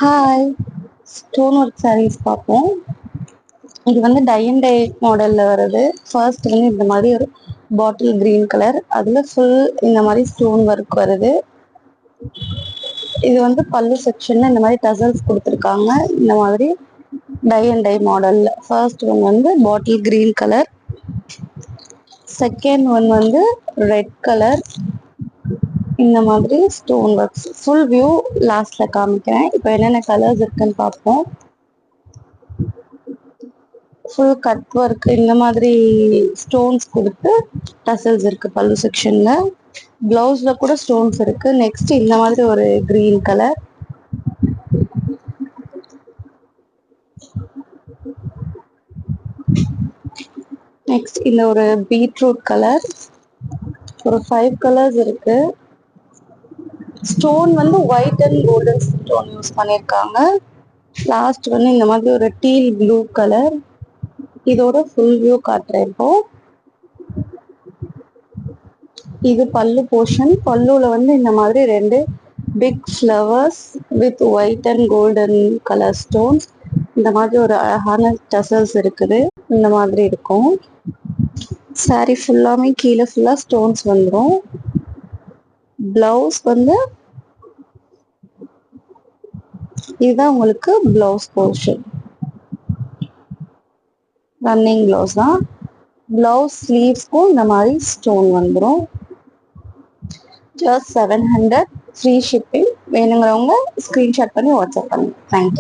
Hi, stone work saris பார்ப்போம். இது வந்து டை அண்ட் டை மாடலில் வருது. ஃபர்ஸ்ட் வந்து இந்த மாதிரி ஒரு பாட்டில் கிரீன் கலர், அதில் ஃபுல் இந்த மாதிரி ஸ்டோன் ஒர்க் வருது. இது வந்து பல்லு செக்ஷனில் இந்த மாதிரி டசல்ஸ் கொடுத்துருக்காங்க. இந்த மாதிரி டை அண்ட் டை மாடலில் ஃபர்ஸ்ட் ஒன் வந்து bottle green colour, second one வந்து ரெட் கலர். இந்த மாதிரி ஸ்டோன் ஒர்க்ஸ் ஃபுல் வியூ லாஸ்ட்ல காமிக்கிறேன். இப்போ என்னென்ன கலர்ஸ் இருக்குன்னு பார்ப்போம். ஃபுல் கட் ஒர்க் இந்த மாதிரி ஸ்டோன்ஸ் கொடுத்து டசல்ஸ் இருக்கு பல்லு செக்ஷன்ல. பிளவுஸ்ல கூட ஸ்டோன்ஸ் இருக்கு. நெக்ஸ்ட் இந்த மாதிரி ஒரு கிரீன் கலர், நெக்ஸ்ட் இந்த ஒரு பீட்ரூட் கலர், ஒரு 5 கலர்ஸ் இருக்கு. ஸ்டோன் வந்து white and golden stone use பண்ணியிருக்காங்க. லாஸ்ட் வந்து இந்த மாதிரி ஒரு டீல் ப்ளூ கலர். இதோட ஃபுல் வியூ காட்டுறேன் இப்போ. இது பல்லு போர்ஷன். பல்லுல வந்து இந்த மாதிரி 2 big flowers with white and golden colour stones. இந்த மாதிரி ஒரு அழகான டசல்ஸ் இருக்குது. இந்த மாதிரி இருக்கும். சாரி ஃபுல்லாமே கீழே ஃபுல்லா ஸ்டோன்ஸ் வந்துடும். பிளவுஸ் வந்து இதுதான் உங்களுக்கு பிளவுஸ் போர்ஷன். ரன்னிங் பிளவுஸ் தான். பிளவுஸ் ஸ்லீவ்ஸ்க்கும் இந்த மாதிரி ஸ்டோன் வந்துடும். Just 700, free shipping. வேணுங்கிறவங்க ஸ்க்ரீன்ஷாட் பண்ணி வாட்ஸ்அப் பண்ணுங்க. தேங்க்யூ.